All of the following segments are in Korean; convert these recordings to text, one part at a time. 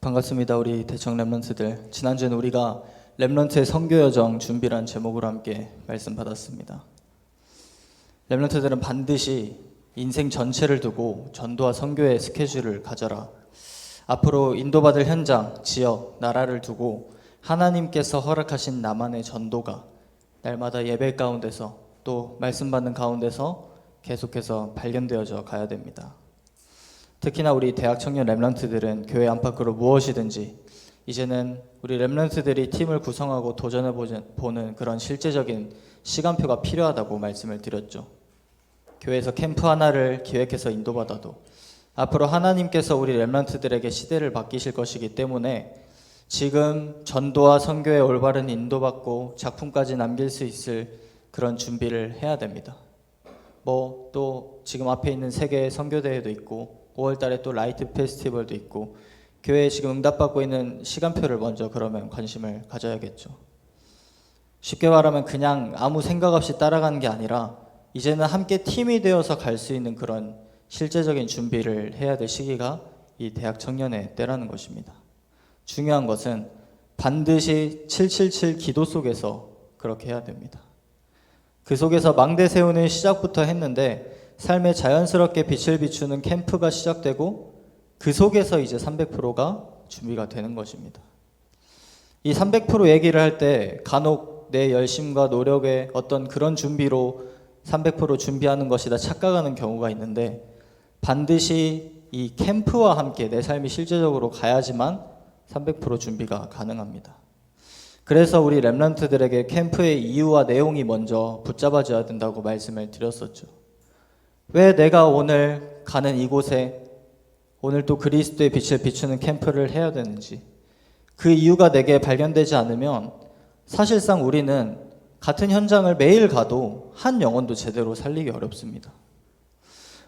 반갑습니다. 우리 대청 랩런트들. 지난주에는 우리가 랩런트의 선교여정 준비란 제목으로 함께 말씀 받았습니다. 랩런트들은 반드시 인생 전체를 두고 전도와 선교의 스케줄을 가져라. 앞으로 인도받을 현장, 지역, 나라를 두고 하나님께서 허락하신 나만의 전도가 날마다 예배 가운데서 또 말씀 받는 가운데서 계속해서 발견되어져 가야 됩니다. 특히나 우리 대학 청년 랩런트들은 교회 안팎으로 무엇이든지 이제는 우리 랩런트들이 팀을 구성하고 도전해보는 그런 실제적인 시간표가 필요하다고 말씀을 드렸죠. 교회에서 캠프 하나를 기획해서 인도받아도 앞으로 하나님께서 우리 랩런트들에게 시대를 맡기실 것이기 때문에 지금 전도와 선교의 올바른 인도받고 작품까지 남길 수 있을 그런 준비를 해야 됩니다. 또 지금 앞에 있는 세계 선교대회도 있고 5월달에 또 라이트 페스티벌도 있고 교회에 지금 응답받고 있는 시간표를 먼저 그러면 관심을 가져야겠죠. 쉽게 말하면 그냥 아무 생각 없이 따라가는 게 아니라 이제는 함께 팀이 되어서 갈 수 있는 그런 실제적인 준비를 해야 될 시기가 이 대학 청년의 때라는 것입니다. 중요한 것은 반드시 777 기도 속에서 그렇게 해야 됩니다. 그 속에서 망대 세우는 시작부터 했는데 삶에 자연스럽게 빛을 비추는 캠프가 시작되고 그 속에서 이제 300%가 준비가 되는 것입니다. 이 300% 얘기를 할 때 간혹 내 열심과 노력의 어떤 그런 준비로 300% 준비하는 것이다 착각하는 경우가 있는데 반드시 이 캠프와 함께 내 삶이 실제적으로 가야지만 300% 준비가 가능합니다. 그래서 우리 랩런트들에게 캠프의 이유와 내용이 먼저 붙잡아줘야 된다고 말씀을 드렸었죠. 왜 내가 오늘 가는 이곳에 오늘 또 그리스도의 빛을 비추는 캠프를 해야 되는지 그 이유가 내게 발견되지 않으면 사실상 우리는 같은 현장을 매일 가도 한 영혼도 제대로 살리기 어렵습니다.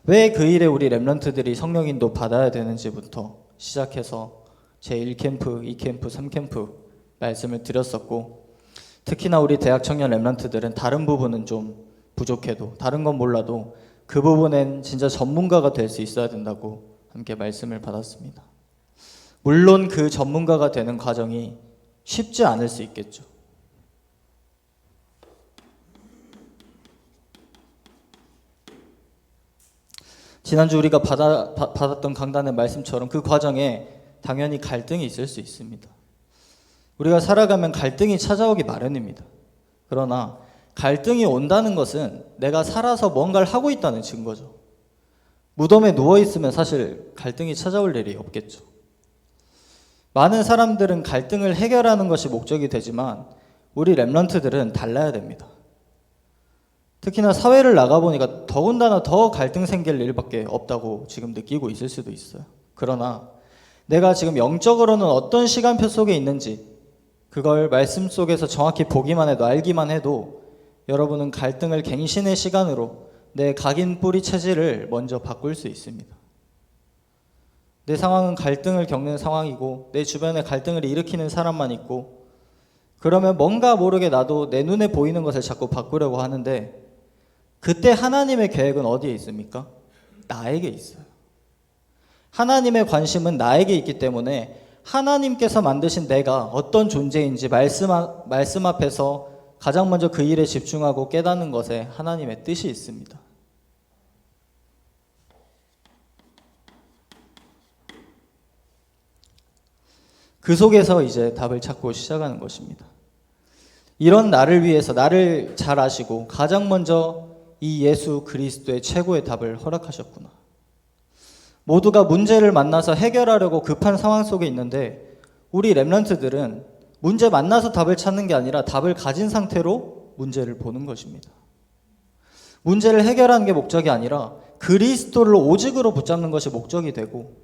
왜 그 일에 우리 랩런트들이 성령인도 받아야 되는지부터 시작해서 제1캠프, 2캠프, 3캠프 말씀을 드렸었고 특히나 우리 대학 청년 랩런트들은 다른 부분은 좀 부족해도 다른 건 몰라도 그 부분엔 진짜 전문가가 될 수 있어야 된다고 함께 말씀을 받았습니다. 물론 그 전문가가 되는 과정이 쉽지 않을 수 있겠죠. 지난주 우리가 받았던 강단의 말씀처럼 그 과정에 당연히 갈등이 있을 수 있습니다. 우리가 살아가면 갈등이 찾아오기 마련입니다. 그러나 갈등이 온다는 것은 내가 살아서 뭔가를 하고 있다는 증거죠. 무덤에 누워있으면 사실 갈등이 찾아올 일이 없겠죠. 많은 사람들은 갈등을 해결하는 것이 목적이 되지만 우리 랩런트들은 달라야 됩니다. 특히나 사회를 나가보니까 더군다나 더 갈등 생길 일밖에 없다고 지금 느끼고 있을 수도 있어요. 그러나 내가 지금 영적으로는 어떤 시간표 속에 있는지 그걸 말씀 속에서 정확히 보기만 해도 알기만 해도 여러분은 갈등을 갱신의 시간으로 내 각인 뿌리 체질을 먼저 바꿀 수 있습니다. 내 상황은 갈등을 겪는 상황이고 내 주변에 갈등을 일으키는 사람만 있고 그러면 뭔가 모르게 나도 내 눈에 보이는 것을 자꾸 바꾸려고 하는데 그때 하나님의 계획은 어디에 있습니까? 나에게 있어요. 하나님의 관심은 나에게 있기 때문에 하나님께서 만드신 내가 어떤 존재인지 말씀 앞에서 가장 먼저 그 일에 집중하고 깨닫는 것에 하나님의 뜻이 있습니다. 그 속에서 이제 답을 찾고 시작하는 것입니다. 이런 나를 위해서 나를 잘 아시고 가장 먼저 이 예수 그리스도의 최고의 답을 허락하셨구나. 모두가 문제를 만나서 해결하려고 급한 상황 속에 있는데 우리 랩런트들은 문제 만나서 답을 찾는 게 아니라 답을 가진 상태로 문제를 보는 것입니다. 문제를 해결하는 게 목적이 아니라 그리스도를 오직으로 붙잡는 것이 목적이 되고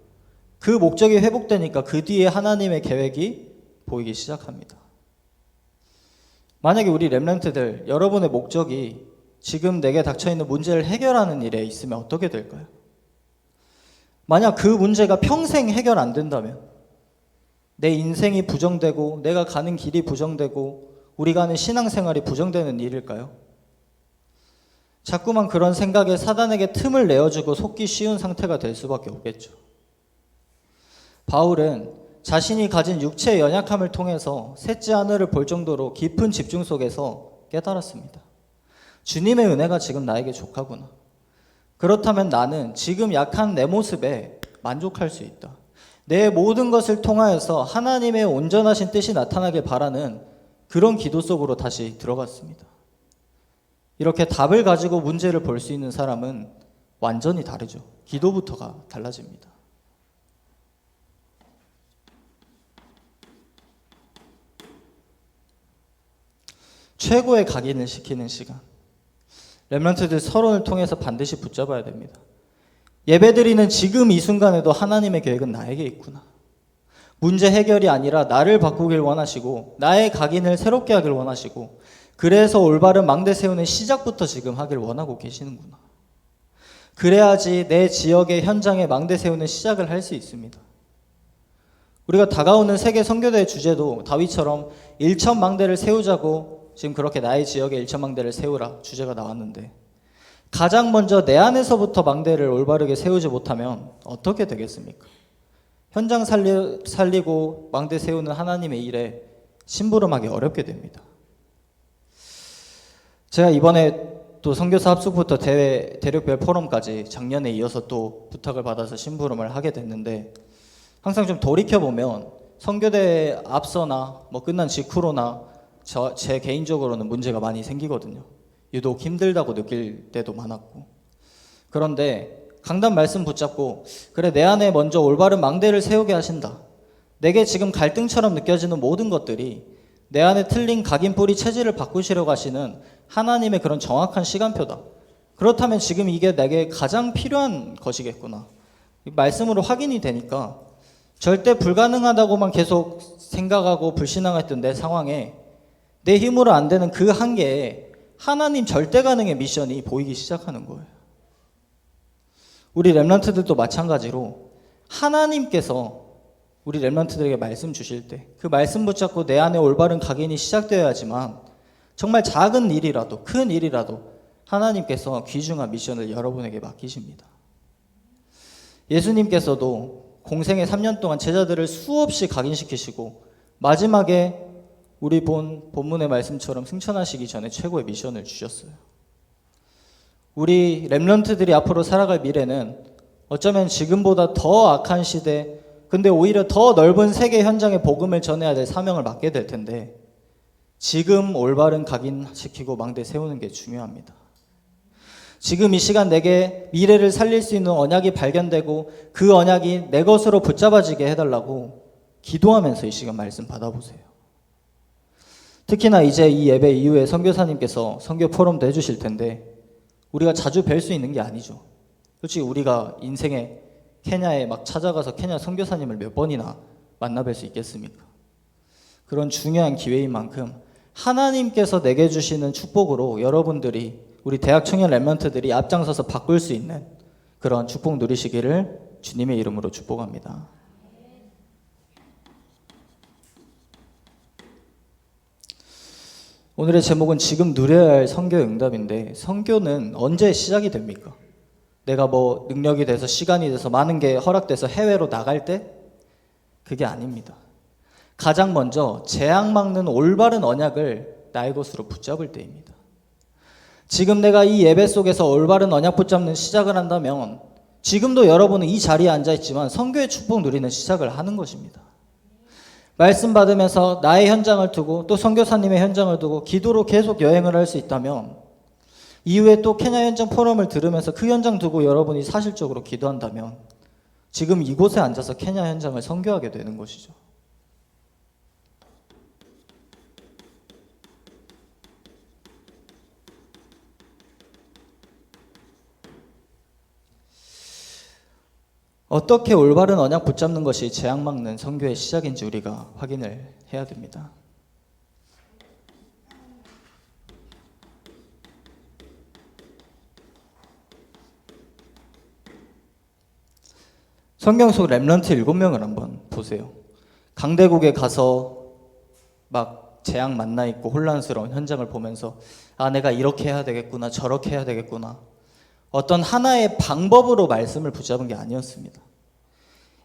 그 목적이 회복되니까 그 뒤에 하나님의 계획이 보이기 시작합니다. 만약에 우리 랩런트들 여러분의 목적이 지금 내게 닥쳐있는 문제를 해결하는 일에 있으면 어떻게 될까요? 만약 그 문제가 평생 해결 안 된다면 내 인생이 부정되고 내가 가는 길이 부정되고 우리가 하는 신앙생활이 부정되는 일일까요? 자꾸만 그런 생각에 사단에게 틈을 내어주고 속기 쉬운 상태가 될 수밖에 없겠죠. 바울은 자신이 가진 육체의 연약함을 통해서 셋째 하늘을 볼 정도로 깊은 집중 속에서 깨달았습니다. 주님의 은혜가 지금 나에게 족하구나. 그렇다면 나는 지금 약한 내 모습에 만족할 수 있다. 내 모든 것을 통하여서 하나님의 온전하신 뜻이 나타나길 바라는 그런 기도 속으로 다시 들어갔습니다. 이렇게 답을 가지고 문제를 볼 수 있는 사람은 완전히 다르죠. 기도부터가 달라집니다. 최고의 각인을 시키는 시간. 렘넌트들 서론을 통해서 반드시 붙잡아야 됩니다. 예배드리는 지금 이 순간에도 하나님의 계획은 나에게 있구나. 문제 해결이 아니라 나를 바꾸길 원하시고 나의 각인을 새롭게 하길 원하시고 그래서 올바른 망대 세우는 시작부터 지금 하길 원하고 계시는구나. 그래야지 내 지역의 현장에 망대 세우는 시작을 할 수 있습니다. 우리가 다가오는 세계 선교대의 주제도 다윗처럼 1천 망대를 세우자고 지금 그렇게 나의 지역에 1천 망대를 세우라 주제가 나왔는데 가장 먼저 내 안에서부터 망대를 올바르게 세우지 못하면 어떻게 되겠습니까? 현장 살리고 망대 세우는 하나님의 일에 심부름하기 어렵게 됩니다. 제가 이번에 또 선교사 합숙부터 대륙별 포럼까지 작년에 이어서 또 부탁을 받아서 심부름을 하게 됐는데 항상 좀 돌이켜보면 선교대 앞서나 뭐 끝난 직후로나 제 개인적으로는 문제가 많이 생기거든요. 유독 힘들다고 느낄 때도 많았고. 그런데 강단 말씀 붙잡고 그래 내 안에 먼저 올바른 망대를 세우게 하신다. 내게 지금 갈등처럼 느껴지는 모든 것들이 내 안에 틀린 각인 뿌리 체질을 바꾸시려고 하시는 하나님의 그런 정확한 시간표다. 그렇다면 지금 이게 내게 가장 필요한 것이겠구나. 말씀으로 확인이 되니까 절대 불가능하다고만 계속 생각하고 불신앙했던 내 상황에 내 힘으로 안 되는 그 한계에 하나님 절대 가능의 미션이 보이기 시작하는 거예요. 우리 렘넌트들도 마찬가지로 하나님께서 우리 렘넌트들에게 말씀 주실 때 그 말씀 붙잡고 내 안에 올바른 각인이 시작되어야지만 정말 작은 일이라도 큰 일이라도 하나님께서 귀중한 미션을 여러분에게 맡기십니다. 예수님께서도 공생의 3년 동안 제자들을 수없이 각인시키시고 마지막에 우리 본문의 말씀처럼 승천하시기 전에 최고의 미션을 주셨어요. 우리 렘넌트들이 앞으로 살아갈 미래는 어쩌면 지금보다 더 악한 시대, 근데 오히려 더 넓은 세계 현장에 복음을 전해야 될 사명을 맡게 될 텐데 지금 올바른 각인시키고 망대 세우는 게 중요합니다. 지금 이 시간 내게 미래를 살릴 수 있는 언약이 발견되고 그 언약이 내 것으로 붙잡아지게 해달라고 기도하면서 이 시간 말씀 받아보세요. 특히나 이제 이 예배 이후에 선교사님께서 선교 포럼도 해주실 텐데 우리가 자주 뵐 수 있는 게 아니죠. 솔직히 우리가 인생에 케냐에 막 찾아가서 케냐 선교사님을 몇 번이나 만나뵐 수 있겠습니까? 그런 중요한 기회인 만큼 하나님께서 내게 주시는 축복으로 여러분들이 우리 대학 청년 렘넌트들이 앞장서서 바꿀 수 있는 그런 축복 누리시기를 주님의 이름으로 축복합니다. 오늘의 제목은 지금 누려야 할 선교의 응답인데 선교는 언제 시작이 됩니까? 내가 뭐 능력이 돼서 시간이 돼서 많은 게 허락돼서 해외로 나갈 때? 그게 아닙니다. 가장 먼저 재앙 막는 올바른 언약을 나의 것으로 붙잡을 때입니다. 지금 내가 이 예배 속에서 올바른 언약 붙잡는 시작을 한다면 지금도 여러분은 이 자리에 앉아있지만 선교의 축복 누리는 시작을 하는 것입니다. 말씀 받으면서 나의 현장을 두고 또 선교사님의 현장을 두고 기도로 계속 여행을 할 수 있다면 이후에 또 케냐 현장 포럼을 들으면서 그 현장 두고 여러분이 사실적으로 기도한다면 지금 이곳에 앉아서 케냐 현장을 선교하게 되는 것이죠. 어떻게 올바른 언약 붙잡는 것이 재앙 막는 선교의 시작인지 우리가 확인을 해야 됩니다. 성경 속 렘넌트 7명을 한번 보세요. 강대국에 가서 막 재앙 만나 있고 혼란스러운 현장을 보면서 아 내가 이렇게 해야 되겠구나 저렇게 해야 되겠구나 어떤 하나의 방법으로 말씀을 붙잡은 게 아니었습니다.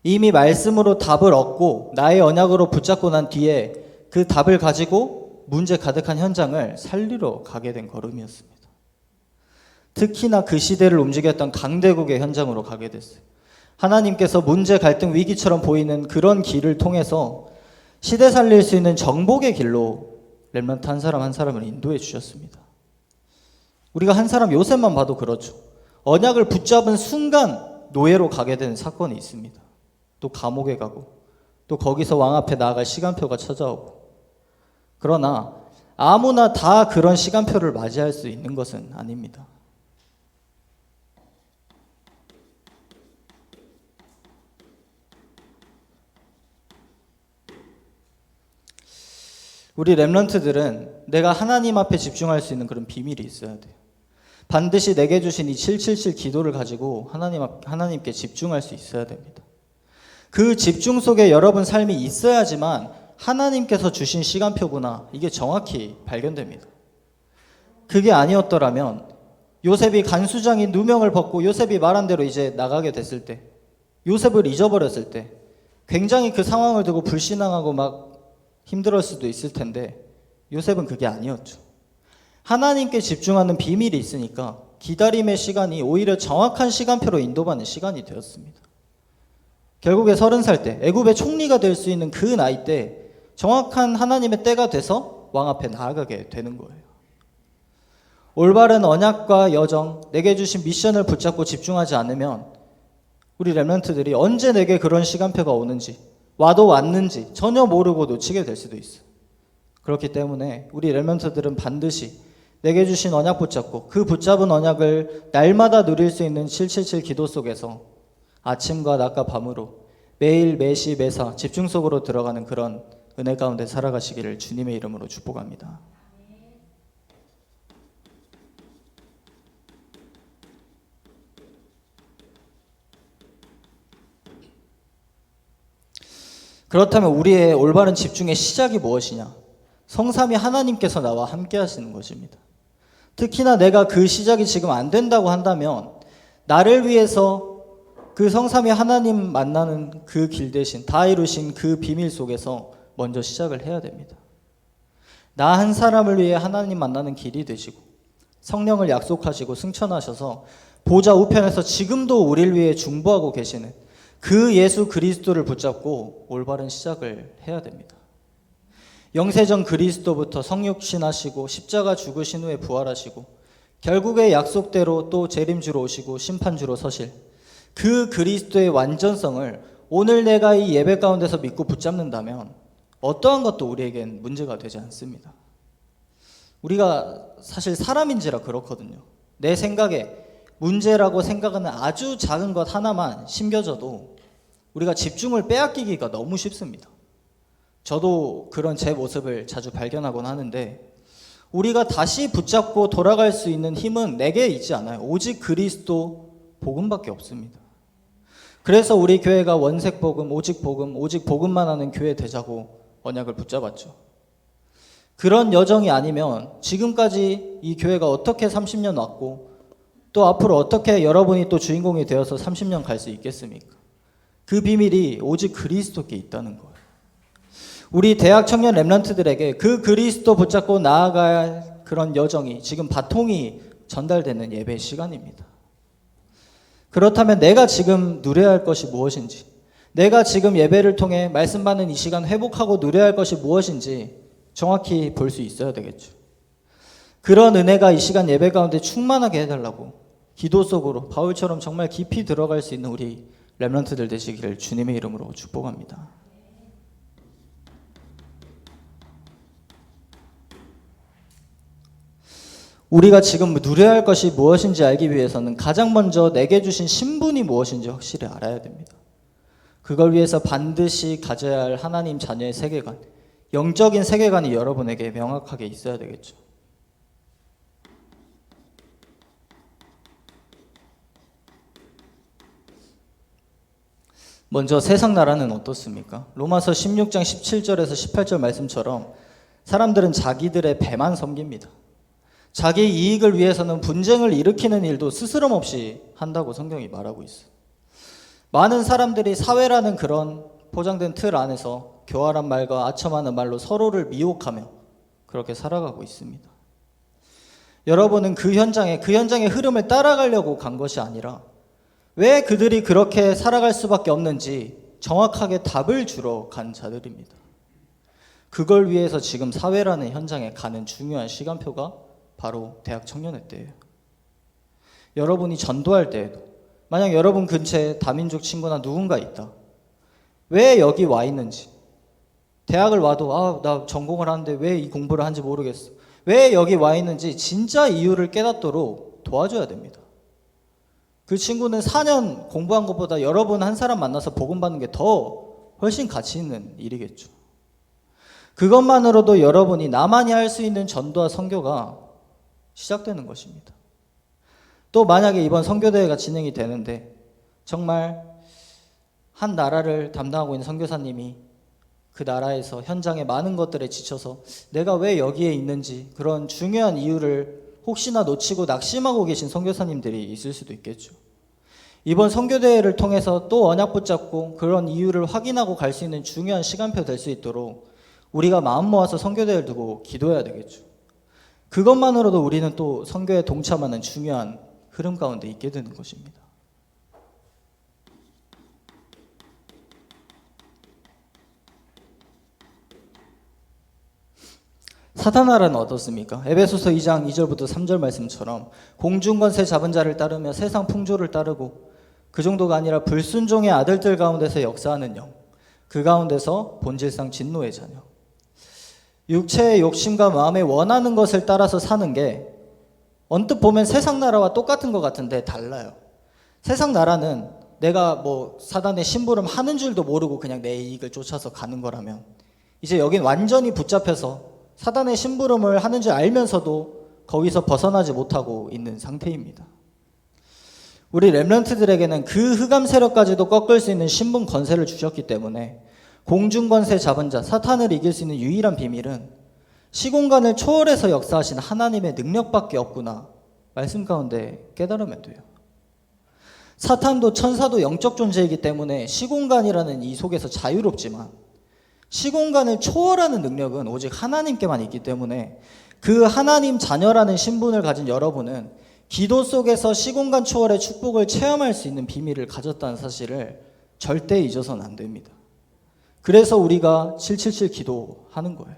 이미 말씀으로 답을 얻고 나의 언약으로 붙잡고 난 뒤에 그 답을 가지고 문제 가득한 현장을 살리러 가게 된 걸음이었습니다. 특히나 그 시대를 움직였던 강대국의 현장으로 가게 됐어요. 하나님께서 문제, 갈등, 위기처럼 보이는 그런 길을 통해서 시대 살릴 수 있는 정복의 길로 렘넌트 한 사람 한 사람을 인도해 주셨습니다. 우리가 한 사람 요셉만 봐도 그렇죠. 언약을 붙잡은 순간 노예로 가게 되는 사건이 있습니다. 또 감옥에 가고 또 거기서 왕 앞에 나아갈 시간표가 찾아오고. 그러나 아무나 다 그런 시간표를 맞이할 수 있는 것은 아닙니다. 우리 렘넌트들은 내가 하나님 앞에 집중할 수 있는 그런 비밀이 있어야 돼요. 반드시 내게 주신 이 777 기도를 가지고 하나님께 집중할 수 있어야 됩니다. 그 집중 속에 여러분 삶이 있어야지만 하나님께서 주신 시간표구나, 이게 정확히 발견됩니다. 그게 아니었더라면 요셉이 간수장이 누명을 벗고 요셉이 말한 대로 이제 나가게 됐을 때, 요셉을 잊어버렸을 때 굉장히 그 상황을 두고 불신앙하고 막 힘들었을 수도 있을 텐데 요셉은 그게 아니었죠. 하나님께 집중하는 비밀이 있으니까 기다림의 시간이 오히려 정확한 시간표로 인도받는 시간이 되었습니다. 결국에 30살 때 애굽의 총리가 될 수 있는 그 나이 때 정확한 하나님의 때가 돼서 왕 앞에 나아가게 되는 거예요. 올바른 언약과 여정, 내게 주신 미션을 붙잡고 집중하지 않으면 우리 렘넌트들이 언제 내게 그런 시간표가 오는지, 와도 왔는지 전혀 모르고 놓치게 될 수도 있어요. 그렇기 때문에 우리 렘넌트들은 반드시 내게 주신 언약 붙잡고 그 붙잡은 언약을 날마다 누릴 수 있는 777 기도 속에서 아침과 낮과 밤으로 매일 매시 매사 집중 속으로 들어가는 그런 은혜 가운데 살아가시기를 주님의 이름으로 축복합니다. 그렇다면 우리의 올바른 집중의 시작이 무엇이냐? 성삼위 하나님께서 나와 함께 하시는 것입니다. 특히나 내가 그 시작이 지금 안 된다고 한다면 나를 위해서 그 성삼위 하나님 만나는 그 길 대신 다 이루신 그 비밀 속에서 먼저 시작을 해야 됩니다. 나 한 사람을 위해 하나님 만나는 길이 되시고 성령을 약속하시고 승천하셔서 보좌 우편에서 지금도 우리를 위해 중보하고 계시는 그 예수 그리스도를 붙잡고 올바른 시작을 해야 됩니다. 영세전 그리스도부터 성육신하시고 십자가 죽으신 후에 부활하시고 결국에 약속대로 또 재림주로 오시고 심판주로 서실 그 그리스도의 완전성을 오늘 내가 이 예배 가운데서 믿고 붙잡는다면 어떠한 것도 우리에겐 문제가 되지 않습니다. 우리가 사실 사람인지라 그렇거든요. 내 생각에 문제라고 생각하는 아주 작은 것 하나만 심겨져도 우리가 집중을 빼앗기기가 너무 쉽습니다. 저도 그런 제 모습을 자주 발견하곤 하는데 우리가 다시 붙잡고 돌아갈 수 있는 힘은 내게 있지 않아요. 오직 그리스도 복음밖에 없습니다. 그래서 우리 교회가 원색 복음, 오직 복음만 하는 교회 되자고 언약을 붙잡았죠. 그런 여정이 아니면 지금까지 이 교회가 어떻게 30년 왔고 또 앞으로 어떻게 여러분이 또 주인공이 되어서 30년 갈 수 있겠습니까? 그 비밀이 오직 그리스도께 있다는 거예요. 우리 대학 청년 렘넌트들에게 그 그리스도 붙잡고 나아갈 그런 여정이 지금 바통이 전달되는 예배 시간입니다. 그렇다면 내가 지금 누려야 할 것이 무엇인지, 내가 지금 예배를 통해 말씀 받는 이 시간 회복하고 누려야 할 것이 무엇인지 정확히 볼 수 있어야 되겠죠. 그런 은혜가 이 시간 예배 가운데 충만하게 해달라고 기도 속으로 바울처럼 정말 깊이 들어갈 수 있는 우리 렘넌트들 되시기를 주님의 이름으로 축복합니다. 우리가 지금 누려야 할 것이 무엇인지 알기 위해서는 가장 먼저 내게 주신 신분이 무엇인지 확실히 알아야 됩니다. 그걸 위해서 반드시 가져야 할 하나님 자녀의 세계관, 영적인 세계관이 여러분에게 명확하게 있어야 되겠죠. 먼저 세상 나라는 어떻습니까? 로마서 16장 17절에서 18절 말씀처럼 사람들은 자기들의 배만 섬깁니다. 자기 이익을 위해서는 분쟁을 일으키는 일도 스스럼 없이 한다고 성경이 말하고 있어요. 많은 사람들이 사회라는 그런 포장된 틀 안에서 교활한 말과 아첨하는 말로 서로를 미혹하며 그렇게 살아가고 있습니다. 여러분은 그 현장의 흐름을 따라가려고 간 것이 아니라 왜 그들이 그렇게 살아갈 수밖에 없는지 정확하게 답을 주러 간 자들입니다. 그걸 위해서 지금 사회라는 현장에 가는 중요한 시간표가 바로 대학 청년회 때예요. 여러분이 전도할 때에도 만약 여러분 근처에 다민족 친구나 누군가 있다. 왜 여기 와 있는지, 대학을 와도 나 전공을 하는데 왜 이 공부를 하는지 모르겠어. 왜 여기 와 있는지 진짜 이유를 깨닫도록 도와줘야 됩니다. 그 친구는 4년 공부한 것보다 여러분 한 사람 만나서 복음 받는 게 더 훨씬 가치 있는 일이겠죠. 그것만으로도 여러분이 나만이 할 수 있는 전도와 선교가 시작되는 것입니다. 또 만약에 이번 선교대회가 진행이 되는데 정말 한 나라를 담당하고 있는 선교사님이 그 나라에서 현장의 많은 것들에 지쳐서 내가 왜 여기에 있는지 그런 중요한 이유를 혹시나 놓치고 낙심하고 계신 선교사님들이 있을 수도 있겠죠. 이번 선교대회를 통해서 또 언약 붙잡고 그런 이유를 확인하고 갈 수 있는 중요한 시간표 될 수 있도록 우리가 마음 모아서 선교대회를 두고 기도해야 되겠죠. 그것만으로도 우리는 또 선교에 동참하는 중요한 흐름 가운데 있게 되는 것입니다. 사탄나라는 어떻습니까? 에베소서 2장 2절부터 3절 말씀처럼 공중권세 잡은 자를 따르며 세상 풍조를 따르고 그 정도가 아니라 불순종의 아들들 가운데서 역사하는 영, 그 가운데서 본질상 진노의 자녀. 육체의 욕심과 마음에 원하는 것을 따라서 사는 게 언뜻 보면 세상 나라와 똑같은 것 같은데 달라요. 세상 나라는 내가 사단의 심부름 하는 줄도 모르고 그냥 내 이익을 쫓아서 가는 거라면 이제 여긴 완전히 붙잡혀서 사단의 심부름을 하는 줄 알면서도 거기서 벗어나지 못하고 있는 상태입니다. 우리 렘넌트들에게는 그 흑암 세력까지도 꺾을 수 있는 신분 권세를 주셨기 때문에 공중권세 잡은 자, 사탄을 이길 수 있는 유일한 비밀은 시공간을 초월해서 역사하신 하나님의 능력밖에 없구나 말씀 가운데 깨달으면 돼요. 사탄도 천사도 영적 존재이기 때문에 시공간이라는 이 속에서 자유롭지만 시공간을 초월하는 능력은 오직 하나님께만 있기 때문에 그 하나님 자녀라는 신분을 가진 여러분은 기도 속에서 시공간 초월의 축복을 체험할 수 있는 비밀을 가졌다는 사실을 절대 잊어서는 안 됩니다. 그래서 우리가 777 기도하는 거예요.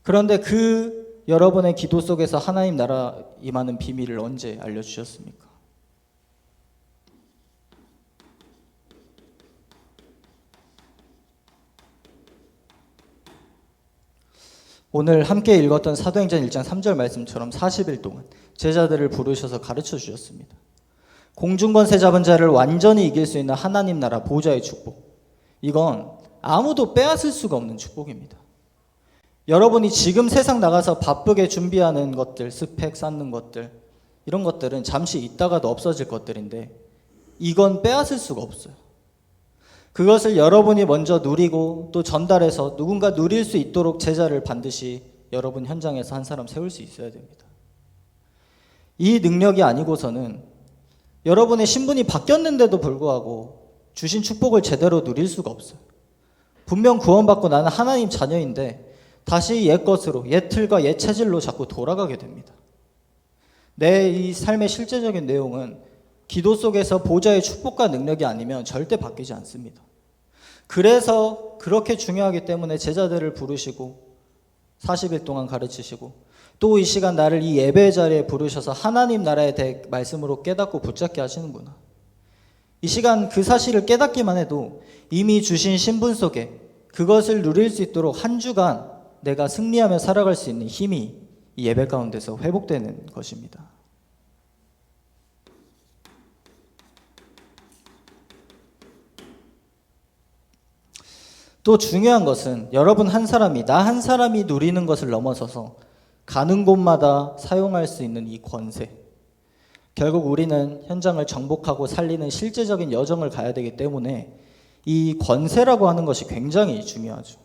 그런데 그 여러분의 기도 속에서 하나님 나라 임하는 비밀을 언제 알려주셨습니까? 오늘 함께 읽었던 사도행전 1장 3절 말씀처럼 40일 동안 제자들을 부르셔서 가르쳐 주셨습니다. 공중권세 잡은 자를 완전히 이길 수 있는 하나님 나라 보좌의 축복. 이건 아무도 빼앗을 수가 없는 축복입니다. 여러분이 지금 세상 나가서 바쁘게 준비하는 것들, 스펙 쌓는 것들, 이런 것들은 잠시 있다가도 없어질 것들인데 이건 빼앗을 수가 없어요. 그것을 여러분이 먼저 누리고 또 전달해서 누군가 누릴 수 있도록 제자를 반드시 여러분 현장에서 한 사람 세울 수 있어야 됩니다. 이 능력이 아니고서는 여러분의 신분이 바뀌었는데도 불구하고 주신 축복을 제대로 누릴 수가 없어요. 분명 구원받고 나는 하나님 자녀인데 다시 옛 것으로, 옛 틀과 옛 체질로 자꾸 돌아가게 됩니다. 내 이 삶의 실제적인 내용은 기도 속에서 보좌의 축복과 능력이 아니면 절대 바뀌지 않습니다. 그래서 그렇게 중요하기 때문에 제자들을 부르시고 40일 동안 가르치시고 또 이 시간 나를 이 예배 자리에 부르셔서 하나님 나라에 대해 말씀으로 깨닫고 붙잡게 하시는구나. 이 시간 그 사실을 깨닫기만 해도 이미 주신 신분 속에 그것을 누릴 수 있도록 한 주간 내가 승리하며 살아갈 수 있는 힘이 이 예배 가운데서 회복되는 것입니다. 또 중요한 것은 여러분 한 사람이, 나 한 사람이 누리는 것을 넘어서서 가는 곳마다 사용할 수 있는 이 권세. 결국 우리는 현장을 정복하고 살리는 실제적인 여정을 가야 되기 때문에 이 권세라고 하는 것이 굉장히 중요하죠.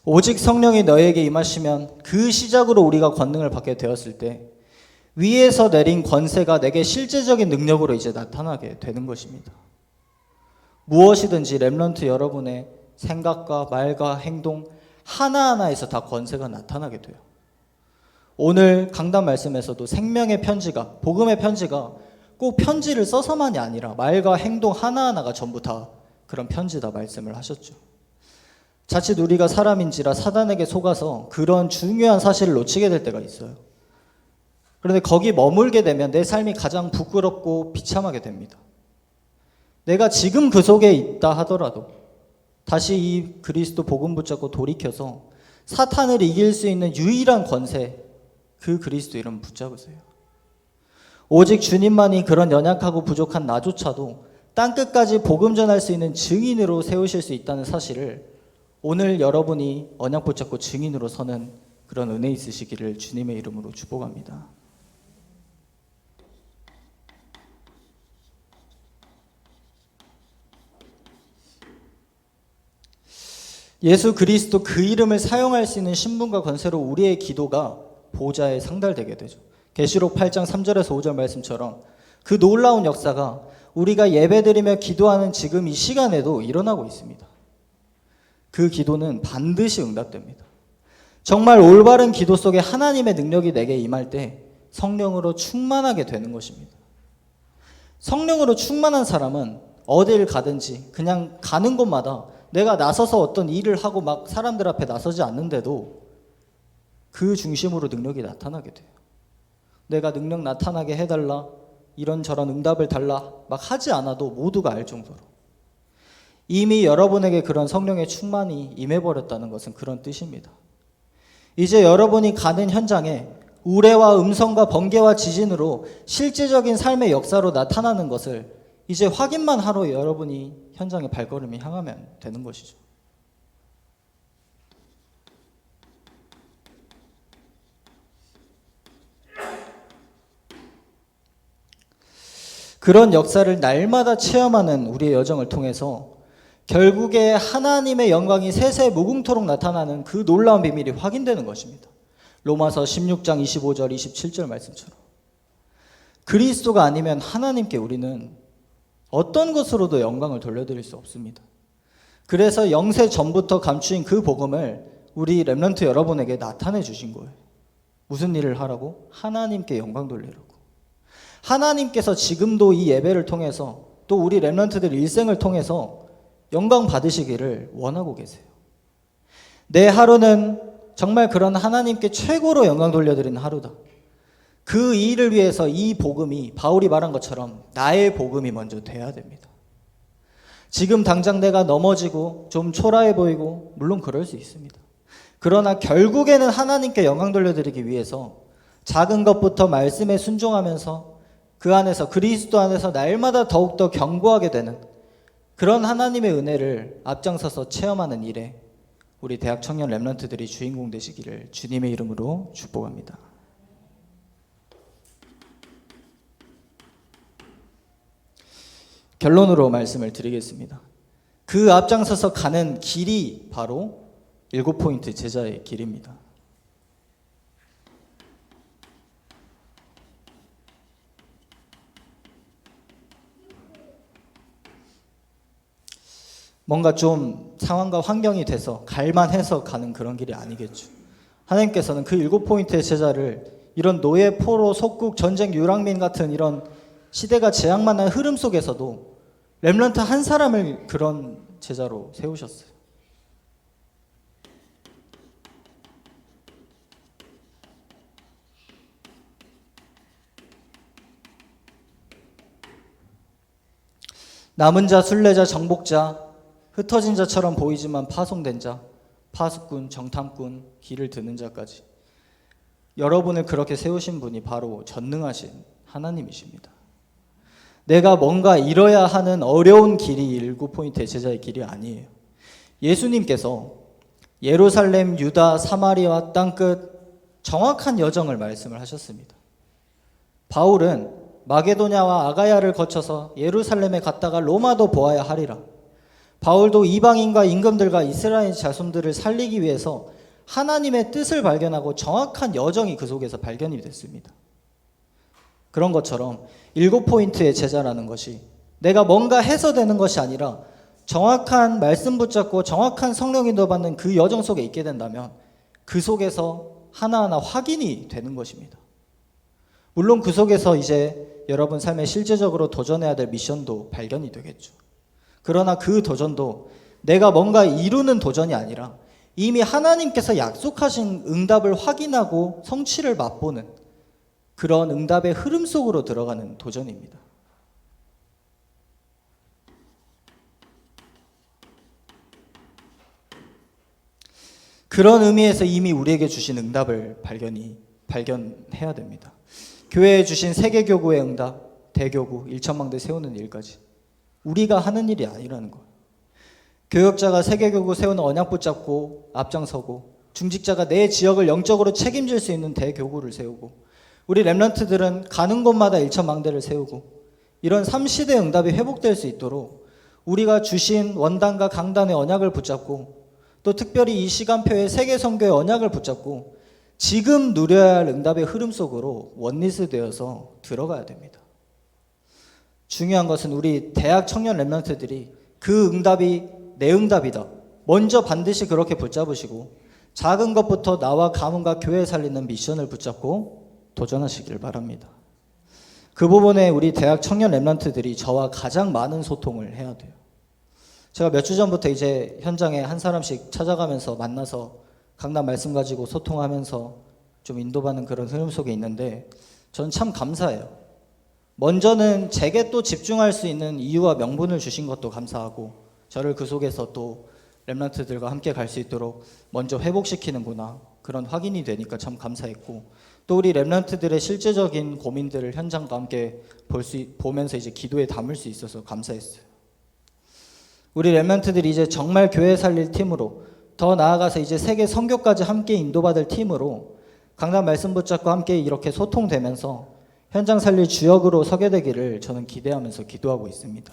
오직 성령이 너에게 임하시면 그 시작으로 우리가 권능을 받게 되었을 때 위에서 내린 권세가 내게 실제적인 능력으로 이제 나타나게 되는 것입니다. 무엇이든지 렘넌트 여러분의 생각과 말과 행동 하나하나에서 다 권세가 나타나게 돼요. 오늘 강단 말씀에서도 생명의 편지가, 복음의 편지가 꼭 편지를 써서만이 아니라 말과 행동 하나하나가 전부 다 그런 편지다 말씀을 하셨죠. 자칫 우리가 사람인지라 사단에게 속아서 그런 중요한 사실을 놓치게 될 때가 있어요. 그런데 거기 머물게 되면 내 삶이 가장 부끄럽고 비참하게 됩니다. 내가 지금 그 속에 있다 하더라도 다시 이 그리스도 복음 붙잡고 돌이켜서 사탄을 이길 수 있는 유일한 권세, 그 그리스도 이름 붙잡으세요. 오직 주님만이 그런 연약하고 부족한 나조차도 땅끝까지 복음 전할 수 있는 증인으로 세우실 수 있다는 사실을 오늘 여러분이 언약 붙잡고 증인으로 서는 그런 은혜 있으시기를 주님의 이름으로 축복합니다. 예수 그리스도 그 이름을 사용할 수 있는 신분과 권세로 우리의 기도가 보좌에 상달되게 되죠. 계시록 8장 3절에서 5절 말씀처럼 그 놀라운 역사가 우리가 예배드리며 기도하는 지금 이 시간에도 일어나고 있습니다. 그 기도는 반드시 응답됩니다. 정말 올바른 기도 속에 하나님의 능력이 내게 임할 때 성령으로 충만하게 되는 것입니다. 성령으로 충만한 사람은 어딜 가든지 그냥 가는 곳마다 내가 나서서 어떤 일을 하고 막 사람들 앞에 나서지 않는데도 그 중심으로 능력이 나타나게 돼요. 내가 능력 나타나게 해달라, 이런저런 응답을 달라 막 하지 않아도 모두가 알 정도로 이미 여러분에게 그런 성령의 충만이 임해버렸다는 것은 그런 뜻입니다. 이제 여러분이 가는 현장에 우레와 음성과 번개와 지진으로 실제적인 삶의 역사로 나타나는 것을 이제 확인만 하러 여러분이 현장에 발걸음이 향하면 되는 것이죠. 그런 역사를 날마다 체험하는 우리의 여정을 통해서 결국에 하나님의 영광이 세세 무궁토록 나타나는 그 놀라운 비밀이 확인되는 것입니다. 로마서 16장 25절 27절 말씀처럼 그리스도가 아니면 하나님께 우리는 어떤 것으로도 영광을 돌려드릴 수 없습니다. 그래서 영세 전부터 감추인 그 복음을 우리 렘넌트 여러분에게 나타내 주신 거예요. 무슨 일을 하라고? 하나님께 영광 돌리라고. 하나님께서 지금도 이 예배를 통해서 또 우리 렘넌트들 일생을 통해서 영광 받으시기를 원하고 계세요. 내 하루는 정말 그런 하나님께 최고로 영광 돌려드리는 하루다. 그 일을 위해서 이 복음이 바울이 말한 것처럼 나의 복음이 먼저 돼야 됩니다. 지금 당장 내가 넘어지고 좀 초라해 보이고 물론 그럴 수 있습니다. 그러나 결국에는 하나님께 영광 돌려드리기 위해서 작은 것부터 말씀에 순종하면서 그 안에서 그리스도 안에서 날마다 더욱더 견고하게 되는 그런 하나님의 은혜를 앞장서서 체험하는 일에 우리 대학 청년 렘넌트들이 주인공 되시기를 주님의 이름으로 축복합니다. 결론으로 말씀을 드리겠습니다. 그 앞장서서 가는 길이 바로 7포인트 제자의 길입니다. 뭔가 좀 상황과 환경이 돼서 갈만해서 가는 그런 길이 아니겠죠. 하나님께서는 그 7포인트의 제자를 이런 노예, 포로, 속국, 전쟁, 유랑민 같은 이런 시대가 재앙만한 흐름 속에서도 렘넌트 한 사람을 그런 제자로 세우셨어요. 남은 자, 순례자, 정복자, 흩어진 자처럼 보이지만 파송된 자, 파수꾼, 정탐꾼, 길을 드는 자까지 여러분을 그렇게 세우신 분이 바로 전능하신 하나님이십니다. 내가 뭔가 이뤄야 하는 어려운 길이 7포인트의 제자의 길이 아니에요. 예수님께서 예루살렘, 유다, 사마리아 땅끝 정확한 여정을 말씀을 하셨습니다. 바울은 마게도냐와 아가야를 거쳐서 예루살렘에 갔다가 로마도 보아야 하리라. 바울도 이방인과 임금들과 이스라엘 자손들을 살리기 위해서 하나님의 뜻을 발견하고 정확한 여정이 그 속에서 발견이 됐습니다. 그런 것처럼 7포인트의 제자라는 것이 내가 뭔가 해서 되는 것이 아니라 정확한 말씀 붙잡고 정확한 성령 인도 받는 그 여정 속에 있게 된다면 그 속에서 하나하나 확인이 되는 것입니다. 물론 그 속에서 이제 여러분 삶에 실제적으로 도전해야 될 미션도 발견이 되겠죠. 그러나 그 도전도 내가 뭔가 이루는 도전이 아니라 이미 하나님께서 약속하신 응답을 확인하고 성취를 맛보는 그런 응답의 흐름 속으로 들어가는 도전입니다. 그런 의미에서 이미 우리에게 주신 응답을 발견해야 됩니다. 교회에 주신 세계교구의 응답, 대교구, 1천망대 세우는 일까지 우리가 하는 일이 아니라는 거예요. 교역자가 세계교구 세우는 언약 붙잡고 앞장서고 중직자가 내 지역을 영적으로 책임질 수 있는 대교구를 세우고 우리 렘넌트들은 가는 곳마다 1천망대를 세우고 이런 3시대 응답이 회복될 수 있도록 우리가 주신 원단과 강단의 언약을 붙잡고 또 특별히 이 시간표의 세계선교의 언약을 붙잡고 지금 누려야 할 응답의 흐름 속으로 원리스 되어서 들어가야 됩니다. 중요한 것은 우리 대학 청년 렘넌트들이 그 응답이 내 응답이다. 먼저 반드시 그렇게 붙잡으시고 작은 것부터 나와 가문과 교회 살리는 미션을 붙잡고 도전하시길 바랍니다. 그 부분에 우리 대학 청년 렘넌트들이 저와 가장 많은 소통을 해야 돼요. 제가 몇 주 전부터 이제 현장에 한 사람씩 찾아가면서 만나서 강단 말씀 가지고 소통하면서 좀 인도받는 그런 흐름 속에 있는데 저는 참 감사해요. 먼저는 제게 또 집중할 수 있는 이유와 명분을 주신 것도 감사하고 저를 그 속에서 또 렘넌트들과 함께 갈 수 있도록 먼저 회복시키는구나 그런 확인이 되니까 참 감사했고 또 우리 렘넌트들의 실제적인 고민들을 현장과 함께 보면서 이제 기도에 담을 수 있어서 감사했어요. 우리 렘넌트들이 이제 정말 교회 살릴 팀으로 더 나아가서 이제 세계 선교까지 함께 인도받을 팀으로 강단 말씀 붙잡고 함께 이렇게 소통되면서 현장 살릴 주역으로 서게 되기를 저는 기대하면서 기도하고 있습니다.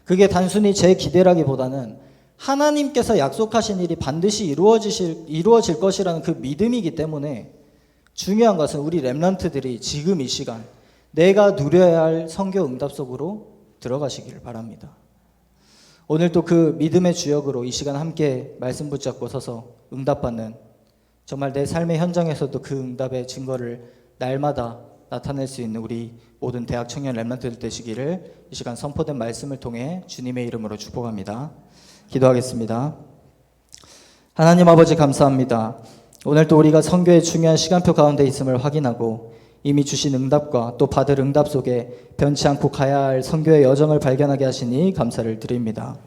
그게 단순히 제 기대라기보다는 하나님께서 약속하신 일이 반드시 이루어질 것이라는 그 믿음이기 때문에 중요한 것은 우리 렘넌트들이 지금 이 시간 내가 누려야 할 선교 응답 속으로 들어가시기를 바랍니다. 오늘 또 그 믿음의 주역으로 이 시간 함께 말씀 붙잡고 서서 응답받는 정말 내 삶의 현장에서도 그 응답의 증거를 날마다 나타낼 수 있는 우리 모든 대학 청년 렘넌트들 되시기를 이 시간 선포된 말씀을 통해 주님의 이름으로 축복합니다. 기도하겠습니다. 하나님 아버지 감사합니다. 오늘 또 우리가 선교의 중요한 시간표 가운데 있음을 확인하고 이미 주신 응답과 또 받을 응답 속에 변치 않고 가야 할 선교의 여정을 발견하게 하시니 감사를 드립니다.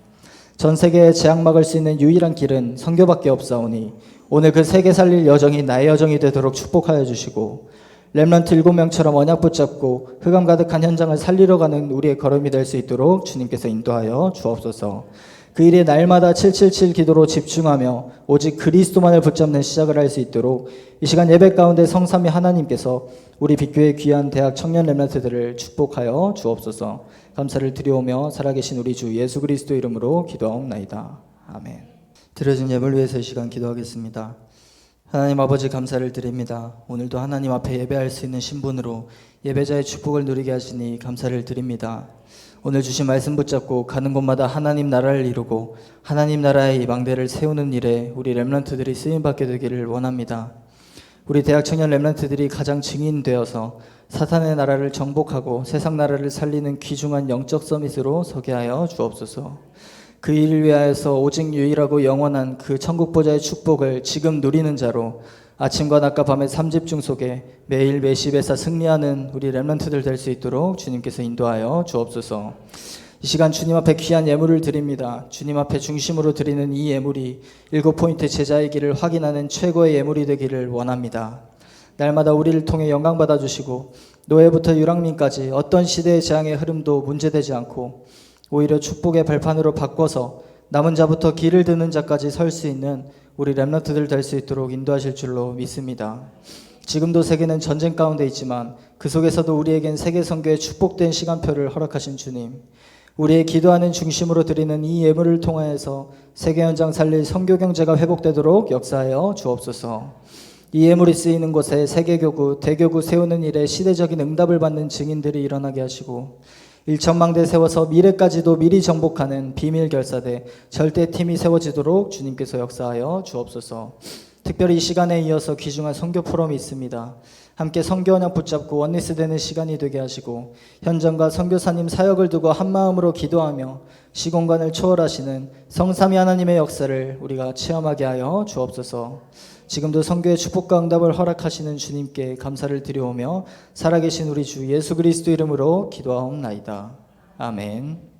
전 세계에 재앙 막을 수 있는 유일한 길은 선교밖에 없사오니 오늘 그 세계 살릴 여정이 나의 여정이 되도록 축복하여 주시고 렘넌트 7명처럼 언약 붙잡고 흑암 가득한 현장을 살리러 가는 우리의 걸음이 될 수 있도록 주님께서 인도하여 주옵소서. 그 일에 날마다 777 기도로 집중하며 오직 그리스도만을 붙잡는 시작을 할 수 있도록 이 시간 예배 가운데 성삼위 하나님께서 우리 빛교회 귀한 대학 청년 렘넌트들을 축복하여 주옵소서. 감사를 드리오며 살아계신 우리 주 예수 그리스도 이름으로 기도하옵나이다. 아멘. 드려진 예배를 위해서 이 시간 기도하겠습니다. 하나님 아버지 감사를 드립니다. 오늘도 하나님 앞에 예배할 수 있는 신분으로 예배자의 축복을 누리게 하시니 감사를 드립니다. 오늘 주신 말씀 붙잡고 가는 곳마다 하나님 나라를 이루고 하나님 나라의 이방대를 세우는 일에 우리 렘넌트들이 쓰임받게 되기를 원합니다. 우리 대학 청년 렘넌트들이 가장 증인되어서 사탄의 나라를 정복하고 세상 나라를 살리는 귀중한 영적 서밋으로 서게 하여 주옵소서. 그 일을 위하여서 오직 유일하고 영원한 그 천국 보좌의 축복을 지금 누리는 자로 아침과 낮과 밤의 삼집중 속에 매일 매시배사 승리하는 우리 렘넌트들 될 수 있도록 주님께서 인도하여 주옵소서. 이 시간 주님 앞에 귀한 예물을 드립니다. 주님 앞에 중심으로 드리는 이 예물이 7포인트 제자의 길을 확인하는 최고의 예물이 되기를 원합니다. 날마다 우리를 통해 영광 받아주시고 노예부터 유랑민까지 어떤 시대의 재앙의 흐름도 문제되지 않고 오히려 축복의 발판으로 바꿔서 남은 자부터 길을 드는 자까지 설 수 있는 우리 렘넌트들 될 수 있도록 인도하실 줄로 믿습니다. 지금도 세계는 전쟁 가운데 있지만 그 속에서도 우리에겐 세계 선교의 축복된 시간표를 허락하신 주님, 우리의 기도하는 중심으로 드리는 이 예물을 통하여서 세계 현장 살릴 선교 경제가 회복되도록 역사하여 주옵소서. 이 예물이 쓰이는 곳에 세계교구, 대교구 세우는 일에 시대적인 응답을 받는 증인들이 일어나게 하시고 1천망대 세워서 미래까지도 미리 정복하는 비밀 결사대 절대팀이 세워지도록 주님께서 역사하여 주옵소서. 특별히 이 시간에 이어서 귀중한 선교 포럼이 있습니다. 함께 선교 언약 붙잡고 원리스 되는 시간이 되게 하시고 현장과 선교사님 사역을 두고 한마음으로 기도하며 시공간을 초월하시는 성삼위 하나님의 역사를 우리가 체험하게 하여 주옵소서. 지금도 선교의 축복과 응답을 허락하시는 주님께 감사를 드려오며 살아계신 우리 주 예수 그리스도 이름으로 기도하옵나이다. 아멘.